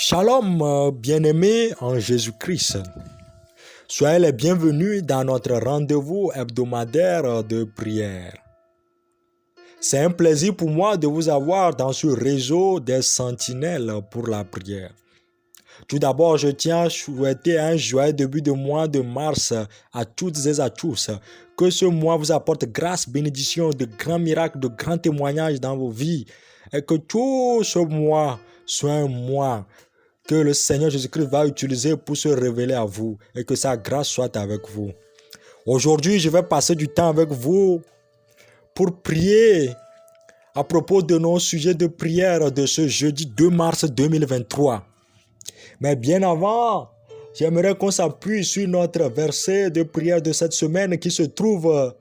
Shalom, bien-aimés en Jésus-Christ. Soyez les bienvenus dans notre rendez-vous hebdomadaire de prière. C'est un plaisir pour moi de vous avoir dans ce réseau des sentinelles pour la prière. Tout d'abord, je tiens à souhaiter un joyeux début de mois de mars à toutes et à tous. Que ce mois vous apporte grâce, bénédiction, de grands miracles, de grands témoignages dans vos vies. Et que tout ce mois soit un mois que le Seigneur Jésus-Christ va utiliser pour se révéler à vous. Et que sa grâce soit avec vous. Aujourd'hui, je vais passer du temps avec vous pour prier à propos de nos sujets de prière de ce jeudi 2 mars 2023. Mais bien avant, j'aimerais qu'on s'appuie sur notre verset de prière de cette semaine qui se trouve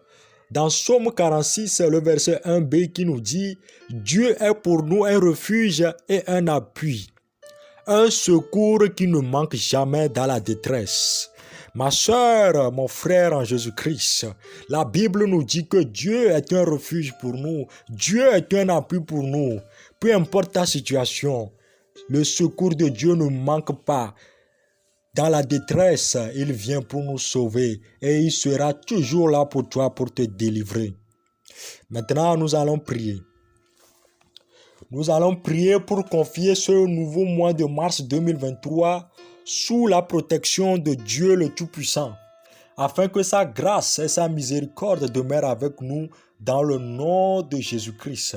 dans Psaume 46, le verset 1b qui nous dit « Dieu est pour nous un refuge et un appui, un secours qui ne manque jamais dans la détresse. » Ma sœur, mon frère en Jésus-Christ, la Bible nous dit que Dieu est un refuge pour nous, Dieu est un appui pour nous, peu importe ta situation. Le secours de Dieu ne manque pas. Dans la détresse, il vient pour nous sauver et il sera toujours là pour toi pour te délivrer. Maintenant, nous allons prier. Nous allons prier pour confier ce nouveau mois de mars 2023 sous la protection de Dieu le Tout-Puissant, afin que sa grâce et sa miséricorde demeurent avec nous dans le nom de Jésus-Christ.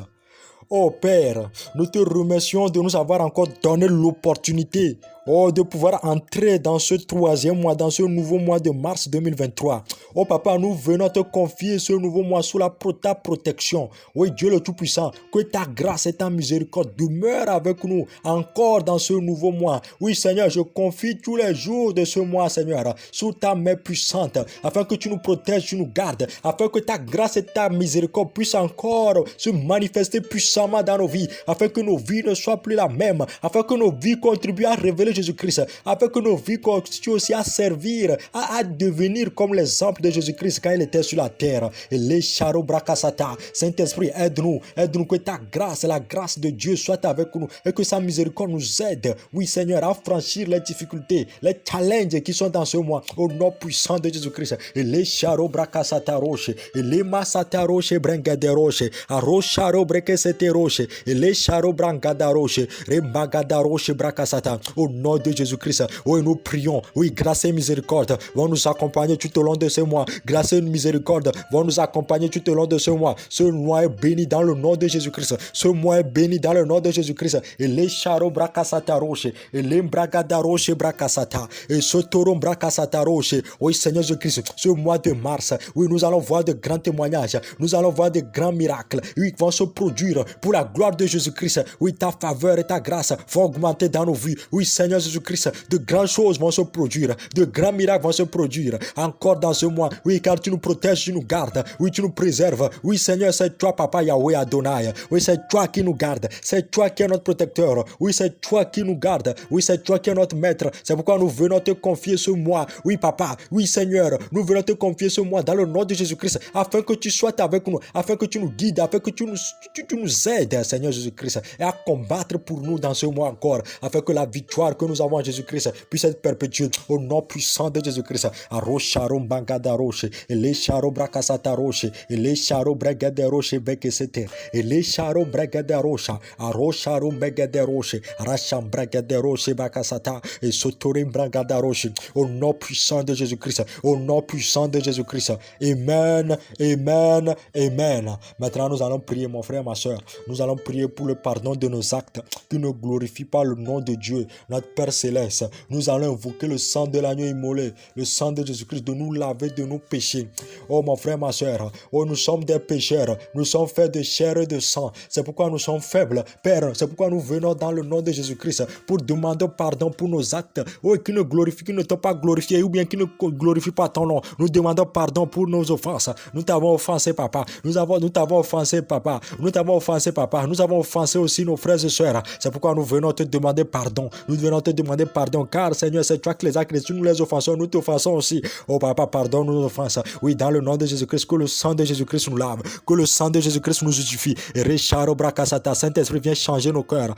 Oh Père, nous te remercions de nous avoir encore donné l'opportunité de pouvoir entrer dans ce troisième mois, dans ce nouveau mois de mars 2023. Oh Papa, nous venons te confier ce nouveau mois sous ta protection. Oui, Dieu le Tout-Puissant, que ta grâce et ta miséricorde demeurent avec nous encore dans ce nouveau mois. Oui Seigneur, je confie tous les jours de ce mois, Seigneur, sous ta main puissante, afin que tu nous protèges, tu nous gardes, afin que ta grâce et ta miséricorde puissent encore se manifester puissamment dans nos vies, afin que nos vies ne soient plus la même, afin que nos vies contribuent à révéler Jésus-Christ, afin que nos vies continuent aussi à servir, à devenir comme l'exemple de Jésus-Christ quand il était sur la terre. Et les charo brakasata, Saint-Esprit, aide-nous que ta grâce, la grâce de Dieu soit avec nous et que sa miséricorde nous aide, oui Seigneur, à franchir les difficultés, les challenges qui sont dans ce mois, au nom puissant de Jésus-Christ. Et les charo brakasata roche, et les masata roche brengade roche, a rocharo brekesete roche, et les charo brangada roche, remagada roche brakasata, au nom de Jésus-Christ. Oui, nous prions. Oui, grâce et miséricorde vont nous accompagner tout au long de ce mois. Grâce et miséricorde vont nous accompagner tout au long de ce mois. Ce mois est béni dans le nom de Jésus-Christ. Ce mois est béni dans le nom de Jésus-Christ. Et les charo brakasata roche, et les bragada roche brakasata, et ce taureau brakasata roche. Oui, Seigneur Jésus-Christ, ce mois de mars, oui, nous allons voir de grands témoignages. Nous allons voir de grands miracles. Oui, qui vont se produire pour la gloire de Jésus-Christ. Oui, ta faveur et ta grâce vont augmenter dans nos vies. Oui, Seigneur Jésus-Christ, de grandes choses vont se produire, de grands miracles vont se produire encore dans ce mois. Oui, car tu nous protèges, tu nous gardes, oui, tu nous préserves. Oui, Seigneur, c'est toi, Papa Yahweh Adonai. Oui, c'est toi qui nous garde, c'est toi qui es notre protecteur. Oui, c'est toi qui nous garde. Oui, c'est toi qui es notre maître. C'est pourquoi nous venons te confier ce mois. Oui, Papa, oui, Seigneur, nous venons te confier ce mois dans le nom de Jésus-Christ, afin que tu sois avec nous, afin que tu nous guides, afin que tu nous aides, Seigneur Jésus-Christ, et à combattre pour nous dans ce mois encore, afin que la victoire que nous avons en Jésus-Christ puisse être perpétuée au nom puissant de Jésus-Christ. Arosharom bangada roche, et les charo brakasata roche, et les charo bregade roche bekesete, et les charo bregade roche, arosharom begade roche, arasham bregade roche bakasata, et sotorim bragada roche, au nom puissant de Jésus-Christ, au nom puissant de Jésus-Christ. Amen, amen, amen. Maintenant nous allons prier, mon frère, ma soeur. Nous allons prier pour le pardon de nos actes qui ne glorifient pas le nom de Dieu, notre Père Céleste. Nous allons invoquer le sang de l'agneau immolé, le sang de Jésus-Christ, de nous laver de nos péchés. Oh mon frère, ma soeur, oh nous sommes des pécheurs, nous sommes faits de chair et de sang. C'est pourquoi nous sommes faibles, Père. C'est pourquoi nous venons dans le nom de Jésus-Christ pour demander pardon pour nos actes, oh, qui ne t'ont pas glorifié ou bien qui ne glorifient pas ton nom. Nous demandons pardon pour nos offenses. Nous t'avons offensé, Papa. Nous t'avons offensé, Papa. Nous t'avons offensé, Papa. Nous avons offensé aussi nos frères et sœurs. C'est pourquoi nous venons te demander pardon. Nous venons allons te demander pardon, car Seigneur, c'est toi qui les as créés. Si nous les offensons, nous t'offensons aussi. Oh Papa, pardonne nos offenses. Oui, dans le nom de Jésus-Christ, que le sang de Jésus-Christ nous lave, que le sang de Jésus-Christ nous justifie. Et Richard Brakasata, Saint-Esprit, viens changer nos cœurs,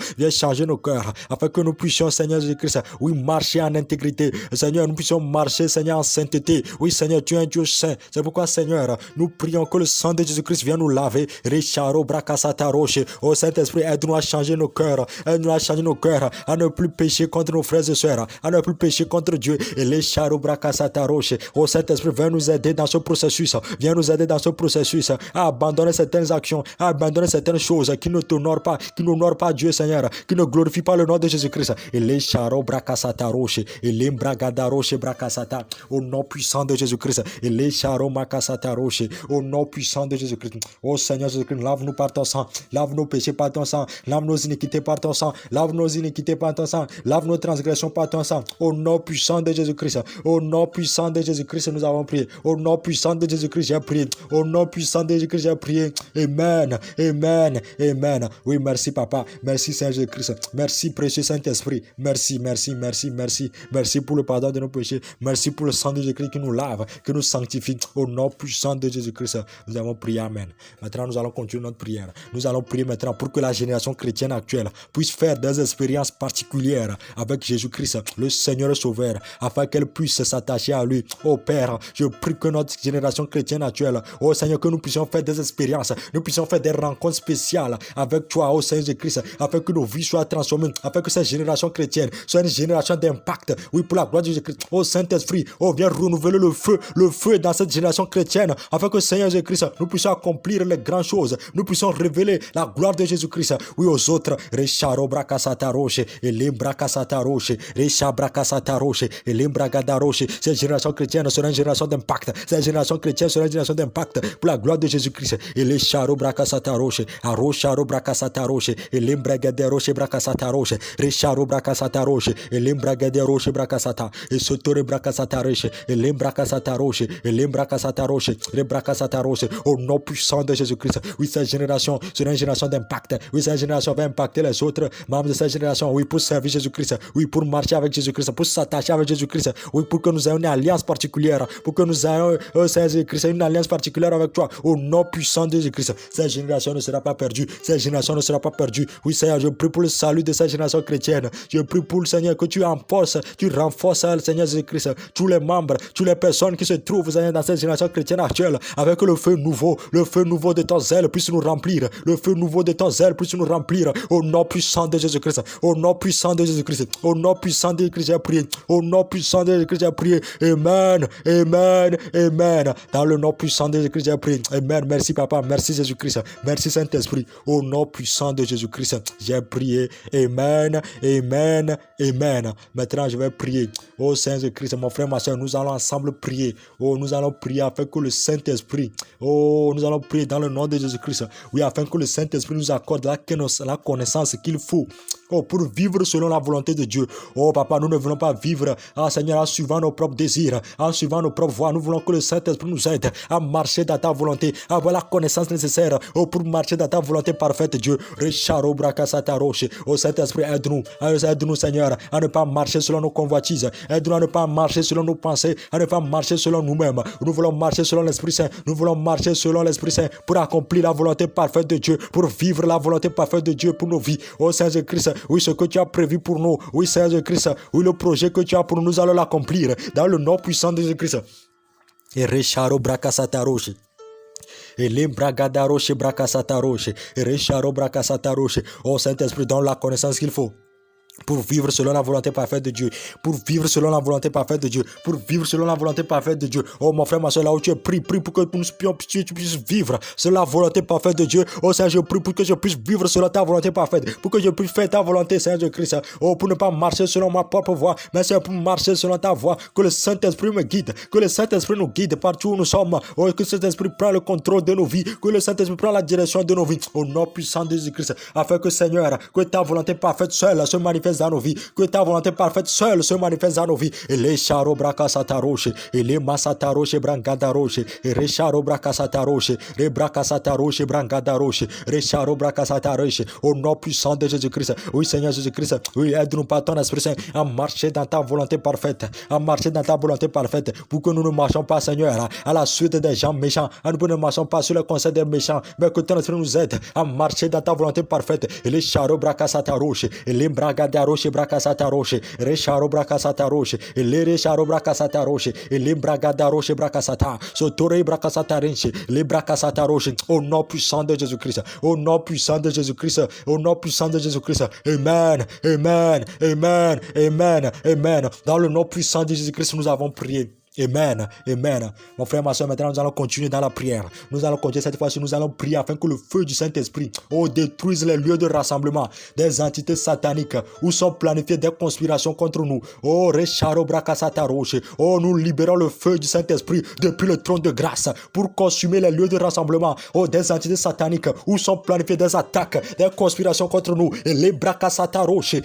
afin que nous puissions, Seigneur Jésus-Christ, oui, marcher en intégrité. Seigneur, nous puissions marcher, Seigneur, en sainteté. Oui, Seigneur, tu es un Dieu saint. C'est pourquoi, Seigneur, nous prions que le sang de Jésus-Christ vienne nous laver. Richard Brakasata Roche. Oh Saint-Esprit, aide-nous à changer nos cœurs, aide-nous à changer nos cœurs, à ne plus pécher contre nos frères et sœurs, à ne plus pécher contre Dieu. Et les Brakasata Roche. Oh Saint-Esprit, viens nous aider dans ce processus, viens nous aider dans ce processus à abandonner certaines actions, à abandonner certaines choses qui ne t'honorent pas, qui n'honorent pas Dieu, Seigneur, qui ne glorifient pas le nom de Jésus-Christ. Et les Brakasata Roche, et les Bragada Roche Brakasata, au nom puissant de Jésus-Christ. Et les Makasata Roche, au nom puissant de Jésus-Christ. Oh Seigneur Jésus-Christ, lave-nous par ton sang, lave nos péchés par ton sang, lave nos iniquités par ton sang, lave nos iniquités par ton sang, lave nos transgressions par ton sang. Au nom puissant de Jésus-Christ, au nom puissant de Jésus-Christ, nous avons prié. Au nom puissant de Jésus-Christ, j'ai prié. Au nom puissant de Jésus-Christ, j'ai prié. Amen, amen, amen. Oui, merci Papa, merci Saint Jésus-Christ, merci précieux Saint-Esprit, merci, merci, merci, merci, merci pour le pardon de nos péchés, merci pour le sang de Jésus-Christ qui nous lave, qui nous sanctifie. Au nom puissant de Jésus-Christ, nous avons prié, amen. Maintenant, nous allons continuer notre prière. Nous allons prier maintenant pour que la génération chrétienne actuelle puisse faire des expériences particulières avec Jésus-Christ, le Seigneur Sauveur, afin qu'elle puisse s'attacher à lui. Oh Père, je prie que notre génération chrétienne actuelle, oh Seigneur, que nous puissions faire des expériences, nous puissions faire des rencontres spéciales avec toi, oh Seigneur Jésus-Christ, afin que nos vies soient transformées, afin que cette génération chrétienne soit une génération d'impact. Oui, pour la gloire de Jésus-Christ. Oh Saint-Esprit, oh viens renouveler le feu dans cette génération chrétienne, afin que Seigneur Jésus-Christ, nous puissions accomplir les grandes choses, nous puissions révéler la gloire de Jésus-Christ, oui, aux autres. Recharo Brakasata Roche, et Limbrakasata Roche, Recha Brakasata Roche, et Limbragada Roche. Cette génération chrétienne sera une génération d'impact. Cette génération chrétienne sera une génération d'impact pour la gloire de Jésus-Christ. Et les Charo Brakasata Roche, Arocharo Brakasata Roche, et Limbragade Roche Brakasata Roche, Recharo Brakasata Roche, et Limbragade Roche Brakasata, et Sotore Brakasata Roche, et Limbrakasata Roche, et Limbrakasata Roche, et Brakasata Roche. Au nom puissant de Jésus-Christ. Oui, cette génération sera une génération d'impact. Oui, cette génération va impacter les autres membres de cette génération. Oui, pour servir Jésus-Christ. Oui, pour marcher avec Jésus-Christ, pour s'attacher avec Jésus-Christ. Oui, pour que nous ayons une alliance particulière. Pour que nous ayons, Jésus-Christ, une alliance particulière avec toi. Au nom puissant de Jésus-Christ. Cette génération ne sera pas perdue. Cette génération ne sera pas perdue. Oui, Seigneur, je prie pour le salut de cette génération chrétienne. Je prie pour le Seigneur que tu renforces, Seigneur Jésus-Christ, tous les membres, toutes les personnes qui se trouvent, Seigneur, dans cette génération chrétienne actuelle, avec le feu nouveau de ton zèle puisse nous remplir. Le feu nouveau de ton zèle puisse nous remplir. Au nom puissant de Jésus-Christ. Au nom puissant de Jésus-Christ. Au nom puissant de Jésus-Christ, j'ai prié. Au nom puissant de Jésus-Christ, j'ai prié. Amen. Amen. Amen. Dans le nom puissant de Jésus-Christ, j'ai prié. Amen. Merci Papa. Merci Jésus-Christ. Merci Saint-Esprit. Au nom puissant de Jésus-Christ, j'ai prié. Amen. Amen. Amen. Maintenant, je vais prier. Oh Saint-Jésus-Christ, mon frère, ma soeur, nous allons ensemble prier. Oh, nous allons prier afin que le Saint-Esprit, oh, nous allons prier dans le nom de Jésus-Christ. Oui, afin que le Saint-Esprit nous accorde la connaissance qu'il faut. Oh, pour vivre selon la volonté de Dieu. Oh, Papa, nous ne voulons pas vivre, Seigneur, en suivant nos propres désirs, en suivant nos propres voies. Nous voulons que le Saint-Esprit nous aide à marcher dans ta volonté, à avoir la connaissance nécessaire, oh, pour marcher dans ta volonté parfaite, Dieu. Recharo Brakasata Roche. Oh, Saint-Esprit, aide-nous, Seigneur, à ne pas marcher selon nos convoitises. Aide-nous à ne pas marcher selon nos pensées, à ne pas marcher selon nous-mêmes. Nous voulons marcher selon l'Esprit Saint. Nous voulons marcher selon l'Esprit Saint pour accomplir la volonté parfaite de Dieu, pour vivre la volonté parfaite de Dieu pour nos vies. Oh, Saint-Jésus-Christ, oui, ce que tu as prévu pour nous, oui, Seigneur Jésus-Christ, oui, le projet que tu as pour nous, nous allons l'accomplir dans le nom puissant de Jésus-Christ. Et Recharo Brakasata Roche. Et l'Imbragada Roche Brakasata Roche. Et Recharo Brakasata Roche. Oh, Saint-Esprit, donne la connaissance qu'il faut pour vivre selon la volonté parfaite de Dieu, pour vivre selon la volonté parfaite de Dieu, pour vivre selon la volonté parfaite de Dieu. Oh mon frère, ma soeur, là où tu es, prie pour que tu puisses vivre selon la volonté parfaite de Dieu. Oh Seigneur, je prie pour que je puisse vivre selon ta volonté parfaite, pour que je puisse faire ta volonté, Seigneur de Christ. Oh, pour ne pas marcher selon ma propre voie, mais c'est pour marcher selon ta voie. Que le Saint-Esprit me guide, que le Saint-Esprit nous guide partout où nous sommes. Oh, que le Saint-Esprit prenne le contrôle de nos vies, que le Saint-Esprit prenne la direction de nos vies. Au nom puissant de Jésus-Christ, afin que Seigneur, que ta volonté parfaite seule se manifeste manifeste dans nos vies, que ta volonté parfaite seule se manifeste dans nos vies. Et les charo bracasata roche, et les masata roche brancada roche, et les charo bracasata roche, les bracasata roche brancada roche, les charo bracasata roche, au nom puissant de Jésus-Christ. Oui, Seigneur Jésus-Christ, oui, aide-nous par ton Esprit Saint à marcher dans ta volonté parfaite, à marcher dans ta volonté parfaite, pour que nous ne marchions pas, Seigneur, à la suite des gens méchants, nous ne marchons pas sur le conseil des méchants, mais que ton Esprit nous aide à marcher dans ta volonté parfaite. Et les charo bracasata roche, et les bragada roche bracasata roche, et les charo bracasata roche, et les charo bracasata roche, et les bragada roche bracasata, sotore bracasata rinche, les bracasata roche, au nom puissant de Jésus-Christ, au nom puissant de Jésus-Christ, au nom puissant de Jésus-Christ. Amen, amen, amen, amen, amen. Dans le nom puissant de Jésus-Christ, nous avons prié. Amen, amen. Mon frère, ma soeur, maintenant nous allons continuer dans la prière. Nous allons continuer cette fois-ci, nous allons prier afin que le feu du Saint-Esprit détruise les lieux de rassemblement des entités sataniques où sont planifiées des conspirations contre nous. Recharo bracasata roche. Nous libérons le feu du Saint-Esprit depuis le trône de grâce pour consumer les lieux de rassemblement des entités sataniques où sont planifiées des attaques, des conspirations contre nous. Et les bracasata roche,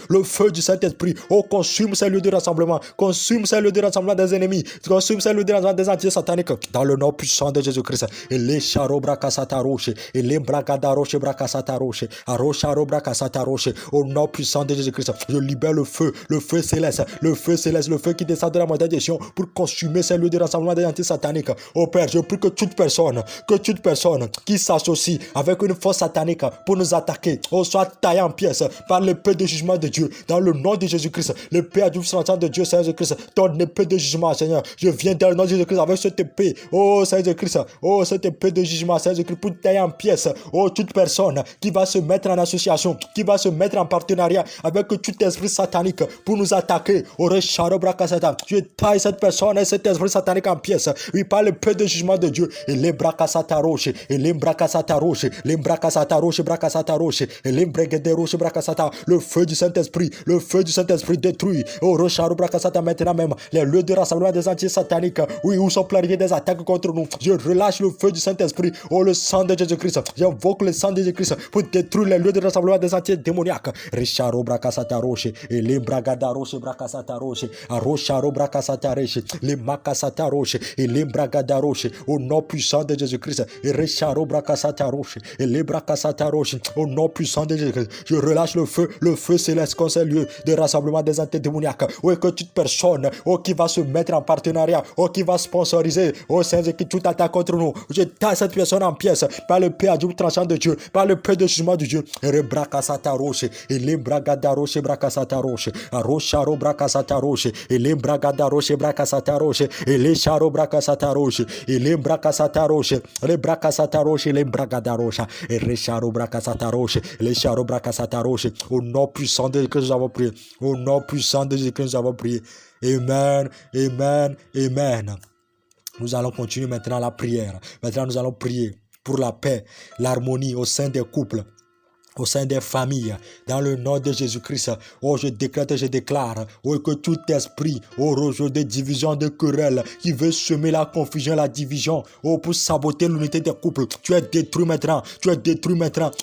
le feu du Saint-Esprit, consume ces lieux de rassemblement, consume ces lieux de rassemblement des ennemis, consume ces lieux de rassemblement des entités sataniques dans le nom puissant de Jésus-Christ. Et les charo bracasata roche, et les bragada roche bracasata roche, arocharo bracasata roche, au nom puissant de Jésus-Christ, je libère le feu céleste, le feu qui descend de la montagne des Sion pour consumer ces lieux de rassemblement des entités sataniques. Oh Père, je prie que toute personne qui s'associe avec une force satanique pour nous attaquer, soit taillée en pièces par l'épée de jugement de Dieu, dans le nom de Jésus-Christ, l'épée adoucissante de Dieu, Seigneur Jésus-Christ, ton épée de jugement, Seigneur. Je viens dans le nom de Jésus-Christ avec cette épée, Seigneur Jésus-Christ, cette épée de jugement, Seigneur Jésus-Christ, pour tailler en pièces, toute personne qui va se mettre en association, qui va se mettre en partenariat avec tout esprit satanique pour nous attaquer, je taille cette personne et cet esprit satanique en pièces, oui, par l'épée de jugement de Dieu, et les bracasata roche, et les bracasata roche, les bracasata roche, bracasata roche, et les brigade roche, bracasata, le feu du Saint-Esprit détruit, rocharo bracasata, maintenant même, les lieux de rassemblement des entités sataniques, oui, où sont planifiées des attaques contre nous. Je relâche le feu du Saint-Esprit, le sang de Jésus-Christ. J'invoque le sang de Jésus-Christ pour détruire les lieux de rassemblement des entités démoniaques. Richaro bracasata roche, et les bragada roche bracasata roche, arocharo bracasata roche, les macasata roche, et les bragada roche, au nom puissant de Jésus-Christ. Et richaro bracasata roche, et les bracasata roche, au nom puissant de Jésus-Christ. Je relâche le feu céleste contre ces lieux de rassemblement des entités démoniaques. Oui, que toute personne, qui va se mettre en partenariat, qui va sponsoriser, Seigneur, qui tout attaque contre nous. Je taille cette personne en pièces par le paix à Dieu tranchant de Dieu, par le paix de jugement de Dieu. Rebracasata roche, et les bragada roche, bracasata roche, arocharo bracasata roche, et les bragada roche, bracasata roche, et les charo bracasata roche, et les bracasata roche, les bracasata roche, les bragada roche, et les charo bracasata roche, les charo bracasata roche. Au nom puissant de Jésus que nous avons prié, au nom puissant de Jésus que nous avons prié. Amen, amen, amen. Nous allons continuer maintenant la prière. Maintenant, nous allons prier pour la paix, l'harmonie au sein des couples, au sein des familles, dans le nom de Jésus-Christ. Je décrète et je déclare, que tout esprit, rejet de division, de querelle, qui veut semer la confusion, la division, pour saboter l'unité des couples, tu es détruit maintenant,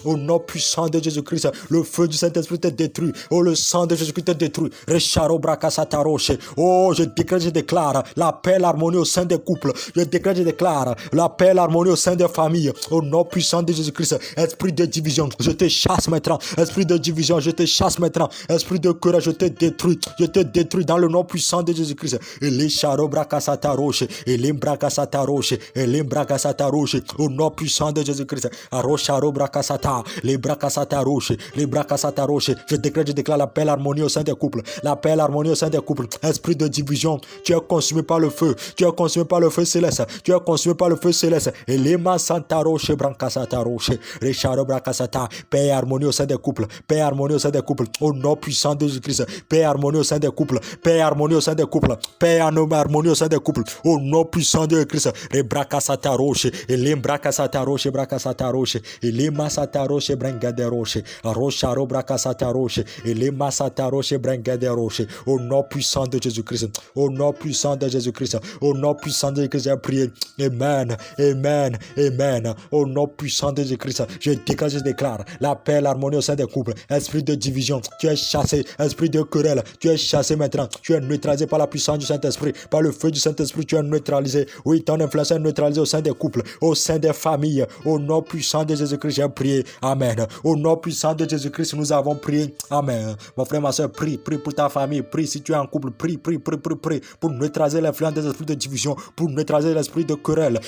au nom puissant de Jésus-Christ. Le feu du Saint-Esprit te détruit, le sang de Jésus-Christ te détruit. Recharo bracasata roche. Je décrète, je déclare la paix, l'harmonie au sein des couples. Je décrète, je déclare la paix, l'harmonie au sein des familles, au nom puissant de Jésus-Christ. Esprit de division, je te chasse maintenant. Esprit de division, je te chasse maintenant. Esprit de courage, je te détruis dans le nom puissant de Jésus-Christ. Et les charo bracasata roche, et les bracasata roche, et les bracasata roche, au nom puissant de Jésus-Christ. Arocharo bracasata, les bracasata roche, les bracasata roche. Je déclare la paix, l'harmonie au sein des couples. La paix, l'harmonie au sein des couples. Esprit de division, tu es consumé par le feu. Tu es consumé par le feu céleste. Tu es consumé par le feu céleste. Et les masanta roche, bracasata roche, les charo bracasata, paix, harmonie au sein des couples, paix, harmonie au sein des couples, au nom puissant de Jésus-Christ, paix, harmonie au sein des couples, paix, harmonie au sein des couples, paix, harmonie au sein des couples, au nom puissant de Jésus-Christ. Les bracasata roche, et les bracasata roche, bracasata roche, et les masata roche, brengade roche, rocharo bracasata roche, et les masata roche, brengade roche, au nom puissant de Jésus-Christ, au nom puissant de Jésus-Christ, au nom puissant de Jésus-Christ, j'ai prié. Amen, amen, amen, au nom puissant de Jésus-Christ, je déclare, la paix, l'harmonie au sein des couples. Esprit de division, tu es chassé. Esprit de querelle, tu es chassé maintenant. Tu es neutralisé par la puissance du Saint-Esprit. Par le feu du Saint-Esprit, tu es neutralisé. Oui, ton influence est neutralisée au sein des couples, au sein des familles. Au nom puissant de Jésus-Christ, j'ai prié. Amen. Au nom puissant de Jésus-Christ, nous avons prié. Amen. Mon frère, ma soeur, prie pour ta famille. Prie si tu es en couple. Prie pour neutraliser l'influence des esprits de division, pour neutraliser l'esprit de querelle.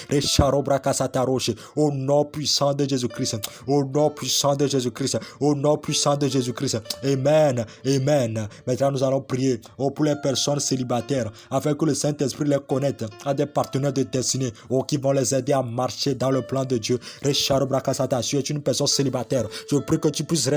Au nom puissant de Jésus-Christ. Au nom puissant de Jésus-Christ. Au nom puissant de Jésus-Christ. Amen. Amen. Maintenant, nous allons prier pour les personnes célibataires, afin que le Saint-Esprit les connecte à des partenaires de destinée qui vont les aider à marcher dans le plan de Dieu. Si tu es une personne célibataire, je prie que tu puisses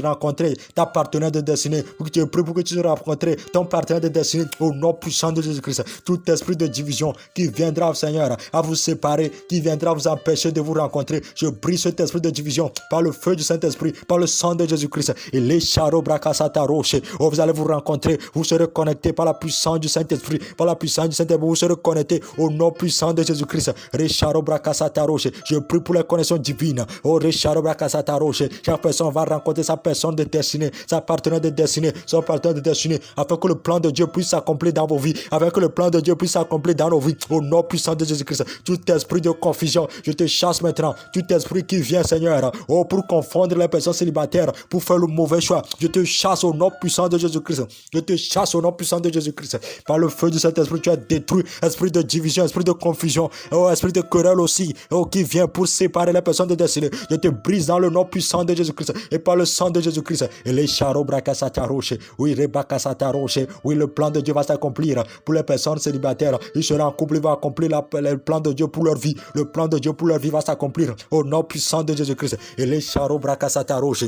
rencontrer ta partenaire de destinée. Je prie pour que tu puisses rencontrer ton partenaire de destinée au nom puissant de Jésus-Christ. Tout esprit de division qui viendra, Seigneur, à vous séparer, qui viendra vous empêcher de vous rencontrer, je brise cet esprit de division par le feu du Saint-Esprit, par le sang de Jésus-Christ. Et les charo bracasata roche, vous allez vous rencontrer, vous serez connectés par la puissance du Saint-Esprit, par la puissance du Saint-Esprit, vous serez connectés au nom puissant de Jésus-Christ. Recharo bracasata roche, je prie pour les connexions divines. Oh, recharo bracasata roche, chaque personne va rencontrer sa personne de destinée, sa partenaire de destinée, son partenaire de destinée, afin que le plan de Dieu puisse s'accomplir dans vos vies, afin que le plan de Dieu puisse s'accomplir dans nos vies, au nom puissant de Jésus-Christ. Tout esprit de confusion, je te chasse maintenant. Tout esprit qui vient, Seigneur, pour confondre les personnes célibataires, pour faire le mauvais choix, je te chasse au nom puissant de Jésus-Christ. Je te chasse au nom puissant de Jésus-Christ. Par le feu de cet esprit, tu as détruit esprit de division, esprit de confusion, esprit de querelle aussi, qui vient pour séparer les personnes de destinée. Je te brise dans le nom puissant de Jésus-Christ et par le sang de Jésus-Christ. Et les charo bracasata roche, oui, rebacasata roche, oui, le plan de Dieu va s'accomplir pour les personnes célibataires. Ils seront en couple, ils vont accomplir le plan de Dieu pour leur vie. Le plan de Dieu pour leur vie va s'accomplir au nom puissant de Jésus-Christ. Et les charo bracasata roche.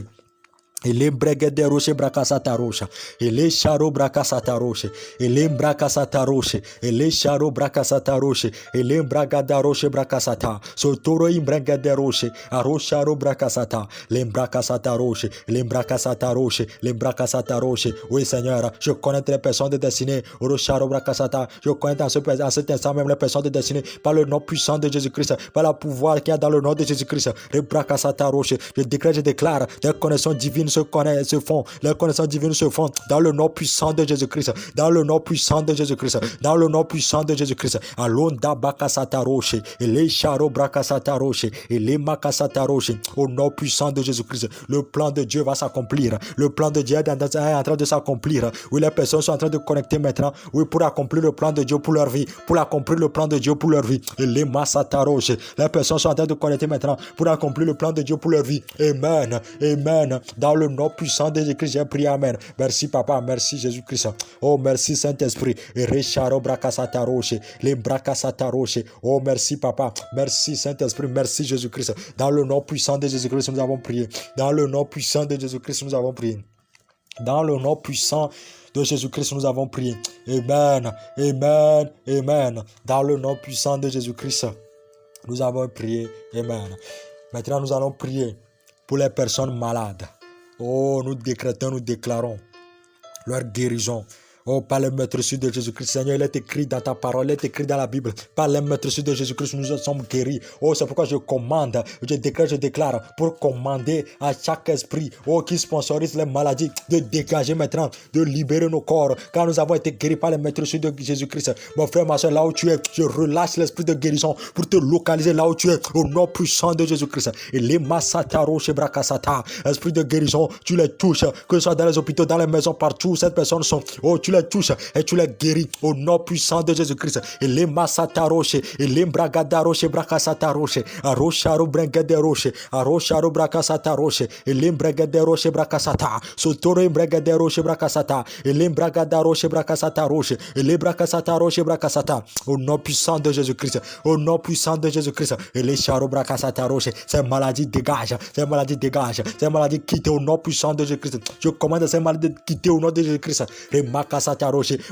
Ele bregede roche bracasata rocha, ele charo bracasata roche, ele bracasata roche, ele charo bracasata roche, ele bragada roche bracasata, sotoro im bregede roche, arocharo bracasata, l'embracasata roche, l'embracasata roche, l'embracasata roche. Oui Seigneur, je connais les personnes de destinée, rocharo bracasata, je connais à cet instant même les personnes de destinée, par le nom puissant de Jésus-Christ, par le pouvoir qu'il y a dans le nom de Jésus-Christ, le bracasata roche. Je déclare des connaissances divines se font, les connaissances divines se font dans le nom puissant de Jésus-Christ, dans le nom puissant de Jésus-Christ, dans le nom puissant de Jésus-Christ. Alonda bakasata roche, et les charo bracasata roche, et les makasata roche, au nom puissant de Jésus-Christ. Le plan de Dieu va s'accomplir, le plan de Dieu est en train de s'accomplir. Oui, les personnes sont en train de connecter maintenant, oui, pour accomplir le plan de Dieu pour leur vie, pour accomplir le plan de Dieu pour leur vie. Et les masata roche, les personnes sont en train de connecter maintenant pour accomplir le plan de Dieu pour leur vie. Amen, amen. Dans le nom puissant de Jésus-Christ, j'ai prié, amen. Merci papa, merci Jésus-Christ. Oh merci Saint-Esprit. Et recharo bracasata roche, les bracasata roche. Oh merci papa, merci Saint-Esprit, merci Jésus-Christ. Dans le nom puissant de Jésus-Christ, nous avons prié. Dans le nom puissant de Jésus-Christ, nous avons prié. Dans le nom puissant de Jésus-Christ, nous avons prié. Amen, amen, amen. Dans le nom puissant de Jésus-Christ, nous avons prié. Amen. Maintenant, nous allons prier pour les personnes malades. Oh, nous décrétons, nous déclarons leur guérison. Oh, par le maîtrise de Jésus-Christ, Seigneur, il est écrit dans ta parole, il est écrit dans la Bible. Par le maîtrise de Jésus-Christ, nous sommes guéris. Oh, c'est pourquoi je commande, je déclare, pour commander à chaque esprit, qui sponsorise les maladies, de dégager maintenant, de libérer nos corps, car nous avons été guéris par le maîtrise de Jésus-Christ. Mon frère, ma soeur, là où tu es, je relâche l'esprit de guérison pour te localiser là où tu es, au nom puissant de Jésus-Christ. Et les masataro chez Brakasata, esprit de guérison, tu les touches, que ce soit dans les hôpitaux, dans les maisons, partout, cette personne sont, tu les touches et tu les guéris au nom puissant de Jésus-Christ. Et les masata roche, et les bragada roche, brakasata roche, arocharo brengade roche, arocharo brakasata roche, et les bragade roche, brakasata, sotoro bragade roche, brakasata, et les bragada roche, brakasata roche, et les brakasata roche, brakasata, au nom puissant de Jésus-Christ, au nom puissant de Jésus-Christ, et les charo brakasata roche, ces maladies dégagent, ces maladies dégagent, ces maladies quittent au nom puissant de Jésus-Christ. Je commande ces maladies de quitter au nom de Jésus-Christ.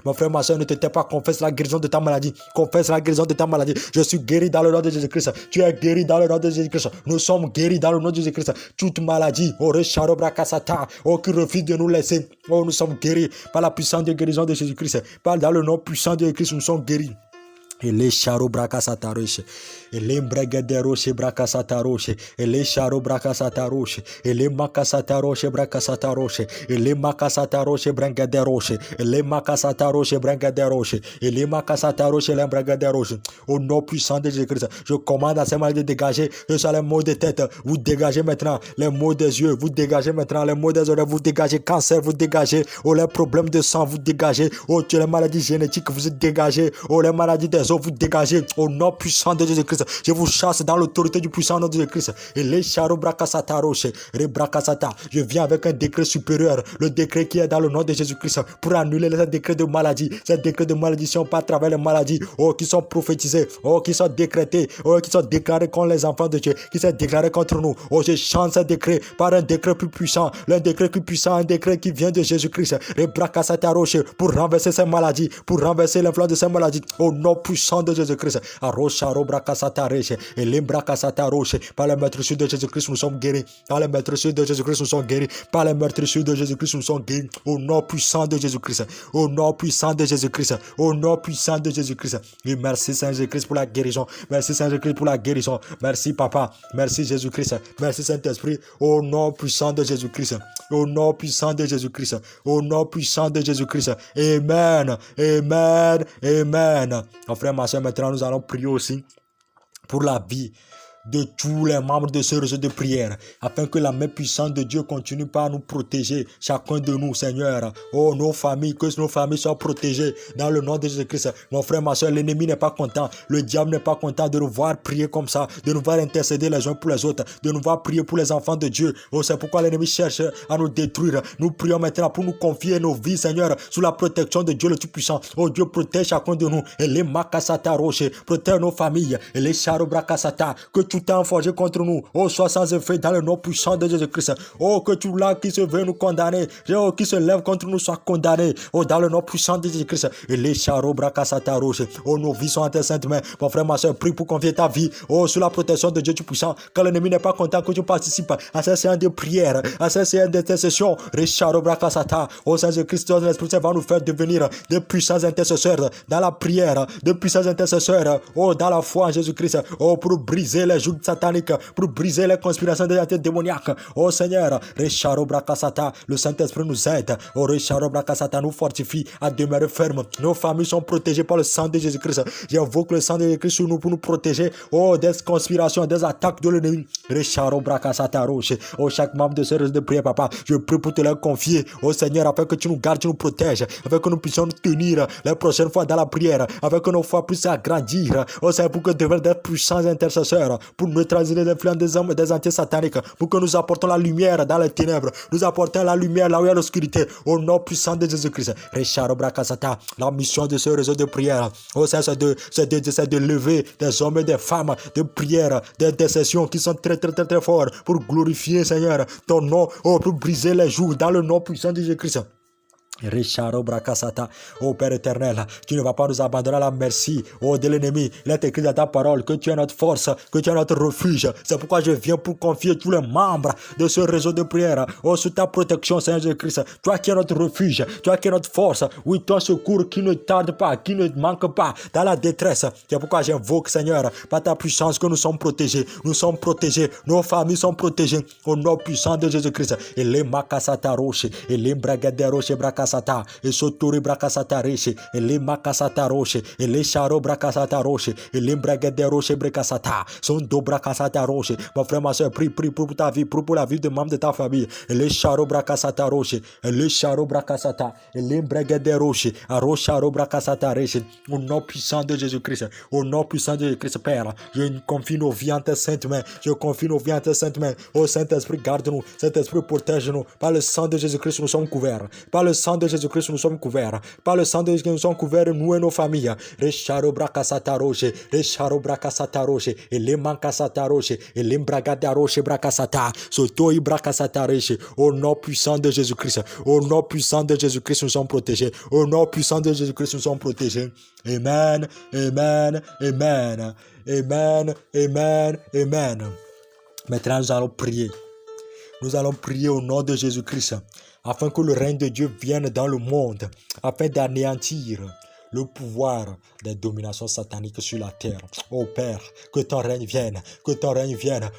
Mon frère, ma soeur, ne te tais pas, confesse la guérison de ta maladie. Confesse la guérison de ta maladie. Je suis guéri dans le nom de Jésus-Christ. Tu es guéri dans le nom de Jésus-Christ. Nous sommes guéris dans le nom de Jésus-Christ. Toute maladie, qui refuse de nous laisser. Nous sommes guéris par la puissance de guérison de Jésus-Christ. Dans le nom puissant de Jésus-Christ, nous sommes guéris. Ele charo braka sataroshe, ele mbregede roshe braka sataroshe, ele charo braka sataroshe, ele makasataroshe braka sataroshe, ele makasataroshe brengede roshe, ele makasataroshe brengede roshe, ele makasataroshe l'embregede roshe. Au nom puissant de Jésus-Christ, je commande à ces maladies de dégager, que soit les maux de tête, vous dégagez maintenant, les maux des yeux, vous dégagez maintenant, les maux des oreilles, vous dégagez, cancer, vous dégagez, oh les problèmes de sang, vous dégagez, oh les maladies génétiques, vous dégagez, oh les maladies des os, vous dégagez, au nom puissant de Jésus-Christ, je vous chasse dans l'autorité du puissant nom de Jésus-Christ, et les charobrakasata roche, rebrakasata, je viens avec un décret supérieur, le décret qui est dans le nom de Jésus-Christ, pour annuler les décrets de maladie, ces décrets de malédiction, pas à travers les maladies, oh qui sont prophétisés, oh qui sont décrétés, oh qui sont déclarés contre les enfants de Dieu, qui sont déclarés contre nous, oh je change ces décrets par un décret plus puissant, un décret plus puissant, un décret qui vient de Jésus-Christ, rebrakasata roche, pour renverser ces maladies, pour renverser l'influence de ces maladies, au nom puissant de Jésus-Christ, Arosha robrakasata reche, et lembrakasata roche, par les meurtrissures de Jésus-Christ nous sommes guéris, par les meurtrissures de Jésus-Christ nous sommes guéris, par les meurtrissures de Jésus-Christ nous sommes guéris, au nom puissant de Jésus-Christ, au nom puissant de Jésus-Christ, au nom puissant de Jésus-Christ. Et merci Saint-Jésus-Christ pour la guérison, merci Saint-Jésus-Christ pour la guérison, merci Papa, merci Jésus-Christ, merci Saint-Esprit, au nom puissant de Jésus-Christ, au nom puissant de Jésus-Christ, au nom puissant de Jésus-Christ. Amen, amen, amen. Mon frère, ma soeur, maintenant nous allons prier aussi pour la vie de tous les membres de ce réseau de prière, afin que la main puissante de Dieu continue par nous protéger, chacun de nous, Seigneur. Oh, nos familles, que nos familles soient protégées dans le nom de Jésus-Christ. Mon frère, ma soeur, l'ennemi n'est pas content, le diable n'est pas content de nous voir prier comme ça, de nous voir intercéder les uns pour les autres, de nous voir prier pour les enfants de Dieu. Oh, c'est pourquoi l'ennemi cherche à nous détruire. Nous prions maintenant pour nous confier nos vies, Seigneur, sous la protection de Dieu le Tout-Puissant. Oh, Dieu protège chacun de nous. Et les makasata roche, protège nos familles. Et les charobrakasata, que tout est forgé contre nous, oh, soit sans effet dans le nom puissant de Jésus-Christ. Oh, que tout là qui se veut nous condamner, oh, qui se lève contre nous soit condamné, oh, dans le nom puissant de Jésus-Christ. Et les charobrakasata roche, oh, nos vies sont entre saintes mains. Mon frère, ma soeur, prie pour confier ta vie, oh, sous la protection de Dieu Tout-Puissant. Quand l'ennemi n'est pas content que tu participes à cette séance de prière, à cette séance d'intercession, les charobrakasata, oh, Saint-Jésus-Christ, l'Esprit Saint va nous faire devenir de puissants intercesseurs dans la prière, de puissants intercesseurs, oh, dans la foi en Jésus-Christ, oh, pour briser les jougs sataniques, pour briser les conspirations des entités démoniaques. Oh Seigneur, le Saint-Esprit nous aide. Oh nous fortifie à demeurer ferme. Nos familles sont protégées par le sang de Jésus-Christ. J'invoque le sang de Jésus-Christ sur nous pour nous protéger, oh, des conspirations, des attaques de l'ennemi. Oh, chaque membre de ce réseau de prière, Papa, je prie pour te les confier, oh Seigneur, afin que tu nous gardes, tu nous protèges, afin que nous puissions nous tenir les prochaines fois dans la prière, afin que nos foi puissent s'agrandir. Oh Seigneur, pour que deviennent des puissants intercesseurs, pour neutraliser les influences des hommes, des entités sataniques, pour que nous apportons la lumière dans les ténèbres, nous apportons la lumière là où il y a l'obscurité, au nom puissant de Jésus-Christ. La mission de ce réseau de prière, oh, c'est de lever des hommes et des femmes de prière, des intercessions qui sont très forts pour glorifier, Seigneur, ton nom, oh, pour briser les jours dans le nom puissant de Jésus-Christ. Oh Père éternel, tu ne vas pas nous abandonner à la merci, oh, de l'ennemi. Il est écrit dans ta parole que tu es notre force, que tu es notre refuge. C'est pourquoi je viens pour confier tous les membres de ce réseau de prière, oh, sous ta protection, Seigneur Jésus-Christ. Toi qui es notre refuge, toi qui es notre force, oui, ton secours qui ne tarde pas, qui ne manque pas dans la détresse. C'est pourquoi j'invoque, Seigneur, par ta puissance, que nous sommes protégés, nos familles sont protégées au nom puissant de Jésus-Christ. Et les makasata roche, et les bragade roche brakasata, et sotori brakasata reche, et les makasata roche, et les charo brakasata roche, et les bragade roche brakasata, son do brakasata roche. Mon frère, ma soeur, prie pour ta vie, prie pour la vie de membres de ta famille. Et les charo brakasata roche, et les charo brakasata, et les bragade roche, à rocharo brakasata reche, au nom puissant de Jésus-Christ, au nom puissant de Jésus-Christ, Père, je confie nos vies en tes saintes mains, je confie nos vies en tes saintes mains. Oh Saint-Esprit, garde-nous, Saint-Esprit, protège-nous. Par le sang de Jésus-Christ, nous sommes couverts. Par le sang de Jésus-Christ, nous sommes couverts. Par le sang de Jésus-Christ, nous sommes couverts, nous et nos familles. Recharo brakasata roche, recharo brakasata roche, et les mankasata roche, et les bragada roche brakasata, sotoi brakasata roche. Au nom puissant de Jésus-Christ, au nom puissant de Jésus-Christ, nous sommes protégés. Au nom puissant de Jésus-Christ, nous sommes protégés. Amen, amen, amen, amen, amen, amen. Maintenant, nous allons prier. Nous allons prier au nom de Jésus-Christ, afin que le règne de Dieu vienne dans le monde, afin d'anéantir le pouvoir des dominations sataniques sur la terre. Oh Père, que ton règne vienne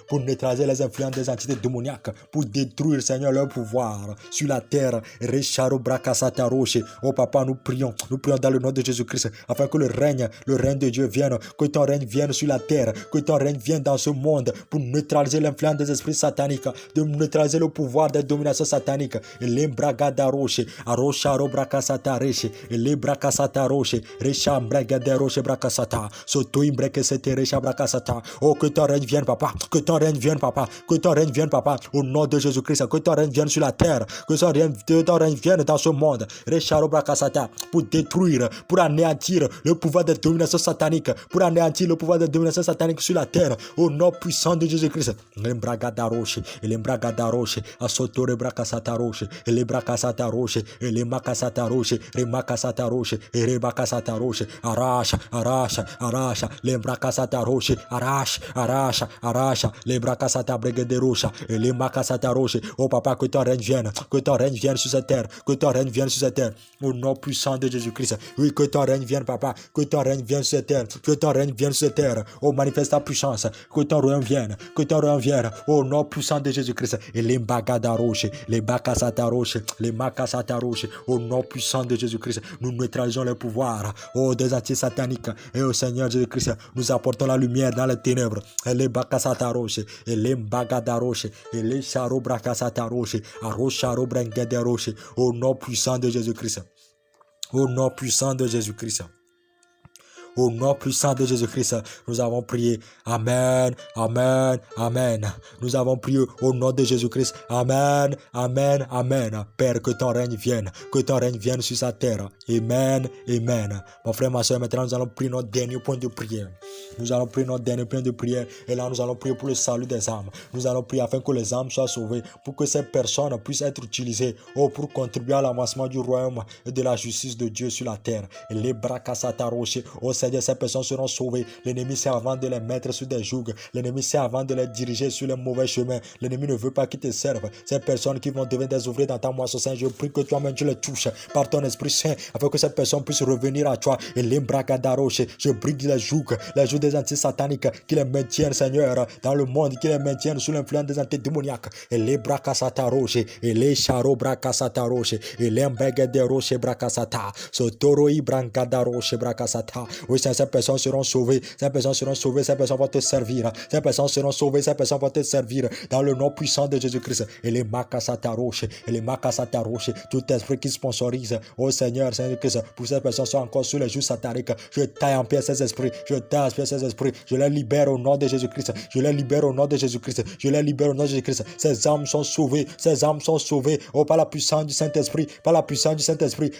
pour neutraliser les influences des entités démoniaques, pour détruire, Seigneur, leur pouvoir sur la terre. Recharo Brakasata Roche. Oh Papa, nous prions dans le nom de Jésus-Christ, afin que le règne de Dieu vienne, que ton règne vienne sur la terre, que ton règne vienne dans ce monde, pour neutraliser l'influence des esprits sataniques, de neutraliser le pouvoir des dominations sataniques. Lembragada Roche, Arosharo Brakasata Reche, Lebrakasata Roche, Recha Bragada Roche Brakasata, Soto Imbrekesete Recha Brakasata. Oh, que ton règne vienne, Papa, que ton règne vienne, Papa, que ton règne vienne, Papa, au nom de Jésus-Christ, que ton règne vienne sur la terre, que ton règne vienne dans ce monde, Recharo Brakasata, pour détruire, pour anéantir le pouvoir des dominations sataniques, pour anéantir le pouvoir des dominations sataniques sur la terre, au nom puissant de Jésus-Christ. Lembragada Roche, Lembragada Roche, Asotore Brakasata Roche, Lebrakasata Roche, Lemakasata Roche, Remakasata Roche, Rebakasata Roche, Arasha, Lembrakasata Roche, Arasha, Lebrakasata Brigade Roche, Lemakasata Roche. Oh Papa, que ton règne vienne sur cette terre, que ton règne vienne sur cette terre, au nom puissant de Jésus-Christ. Oui, que ton règne vienne, Papa, que ton règne vienne sur cette terre, que ton règne vienne sur cette terre. Oh, manifeste ta puissance, que ton règne vienne, au nom puissant de Jésus-Christ. Et les Bagada Roche, les Bakasata Roche, les Makasata Roche, au nom puissant de Jésus-Christ, nous neutralisons le pouvoir, oh, des entités sataniques. Et au Seigneur Jésus-Christ, nous apportons la lumière dans les ténèbres. Et les Bakasata Roche, et les Bagada Roche, et les Charo Brakasata Roche, Arosharo Brengede Roche, au nom puissant de Jésus-Christ. Au nom puissant de Jésus-Christ. Au nom puissant de Jésus-Christ, nous avons prié. Amen, amen, amen. Nous avons prié au nom de Jésus-Christ. Amen, amen, amen. Père, que ton règne vienne sur sa terre. Amen, amen. Mon frère, ma soeur, maintenant nous allons prier notre dernier point de prière. Et là, nous allons prier pour le salut des âmes. Nous allons prier afin que les âmes soient sauvées, pour que ces personnes puissent être utilisées pour contribuer à l'avancement du royaume et de la justice de Dieu sur la terre. Et les Brakasata Roche, au Seigneur, ces personnes seront sauvées. L'ennemi sait avant de les mettre sur des jougs. L'ennemi sait avant de les diriger sur les mauvais chemins. L'ennemi ne veut pas qu'ils te servent. Ces personnes qui vont devenir des ouvriers dans ta moisson, Saint, je prie que toi-même tu les touches par ton Esprit Saint, afin que ces personnes puissent revenir à toi. Et les Brakasata Roche, je brise les jougs des entités sataniques qui les maintiennent, Seigneur, dans le monde, qui les maintiennent sous l'influence des entités démoniaques. Et les Brakasata Roche, et les Charo Brakasata Roche, et les Mbegede Roche Brakasata, Sotoro Ibrankada Roche Brakasata. Oui, ces personnes seront sauvées, ces personnes vont te servir, ces personnes seront sauvées, ces personnes vont te servir dans le nom puissant de Jésus-Christ. Et les Makasata Roche, tout esprit qui sponsorise, oh Seigneur, Christ, pour ces personnes sont encore sous les joues sataniques. Je taille en pierre ces esprits, je les libère au nom de Jésus-Christ. Ces âmes sont sauvées. Oh, par la puissance du Saint-Esprit.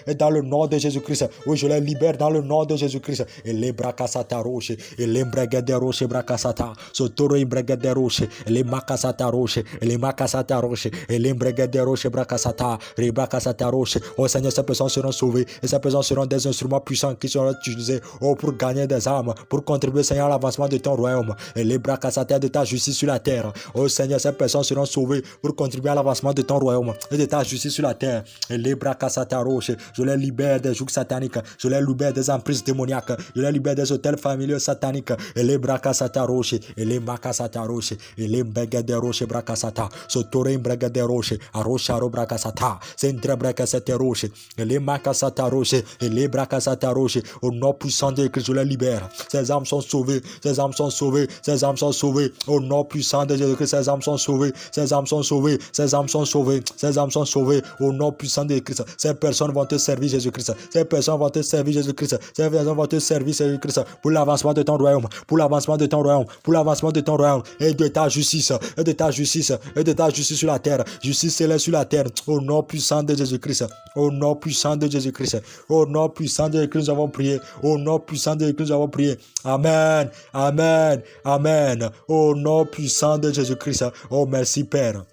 Et dans le nom de Jésus-Christ. Oui, je les libère dans le nom de Jésus-Christ. Et les Brakasata Roche. Et les Mbregede Roche Brakasata. Sotoro Imbregede Roche. Et les Makasata Roche. Et les Makasata Roche. Et les Mbregede Roche Brakasata. Les Brakasata Roche. Oh Seigneur, ces personnes seront sauvées. Et ces personnes seront des instruments puissants qui seront utilisés pour gagner des âmes, pour contribuer, Seigneur, à l'avancement de ton royaume et les bras cassateurs de ta justice sur la terre. Oh Seigneur, ces personnes seront sauvées pour contribuer à l'avancement de ton royaume et de ta justice sur la terre. Et les bras cassateurs roches, je les libère des jougs sataniques, je les libère des emprises démoniaques, je les libère des hôtels familiaux sataniques. Et les bras cassateurs roches, et les macasata roches, et les mbegade roches bracasata, sotore mbegade roches, arocharo bracasata, centre bracasata roches, et les macasata roches, et les bracasata roches. Au nom puissant de Christ, je les libère. Ces âmes sont sauvées, ces âmes sont sauvées, ces âmes sont sauvées. Au nom puissant de Jésus-Christ, ces âmes sont sauvées, ces âmes sont sauvées, ces âmes sont sauvées, ces âmes sont sauvées. Au nom puissant de Christ, ces personnes vont te servir Jésus-Christ, ces personnes vont te servir Jésus-Christ, ces personnes vont te servir Jésus-Christ pour l'avancement de ton royaume, pour l'avancement de ton royaume, pour l'avancement de ton royaume et de ta justice, et de ta justice, et de ta justice sur la terre, justice céleste sur la terre. Au nom puissant de Jésus-Christ, au nom puissant de Jésus-Christ, au nom puissant de Jésus-Christ, nous avons prié. Au nom puissant de Jésus-Christ, nous avons prié. Amen, amen, amen. Au nom puissant de Jésus-Christ. Oh, merci Père.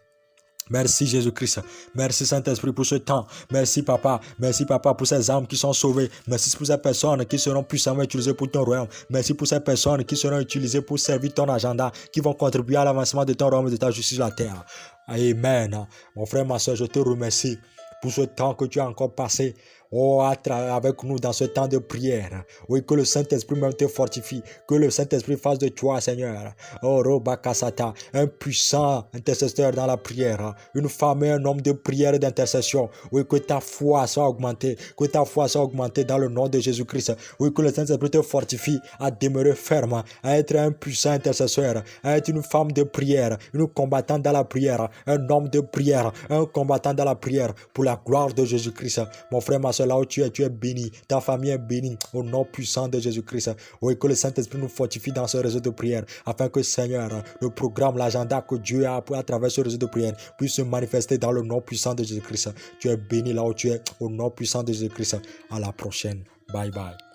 Merci Jésus-Christ. Merci Saint-Esprit pour ce temps. Merci Papa. Merci Papa pour ces âmes qui sont sauvées. Merci pour ces personnes qui seront puissamment utilisées pour ton royaume. Merci pour ces personnes qui seront utilisées pour servir ton agenda, qui vont contribuer à l'avancement de ton royaume et de ta justice sur la terre. Amen. Mon frère, ma soeur, je te remercie pour ce temps que tu as encore passé Oh, avec nous dans ce temps de prière. Oui, que le Saint-Esprit même te fortifie. Que le Saint-Esprit fasse de toi, Seigneur. Oh, Robakasata, un puissant intercesseur dans la prière. Une femme et un homme de prière et d'intercession. Oui, que ta foi soit augmentée. Que ta foi soit augmentée dans le nom de Jésus-Christ. Oui, que le Saint-Esprit te fortifie à demeurer ferme, à être un puissant intercesseur, à être une femme de prière, une combattante dans la prière, un homme de prière, un combattant dans la prière pour la gloire de Jésus-Christ. Mon frère, ma soeur, là où tu es béni. Ta famille est bénie au nom puissant de Jésus-Christ. Oui, que le Saint-Esprit nous fortifie dans ce réseau de prière afin que, Seigneur, le programme, l'agenda que Dieu a à travers ce réseau de prière puisse se manifester dans le nom puissant de Jésus-Christ. Tu es béni là où tu es au nom puissant de Jésus-Christ. À la prochaine. Bye bye.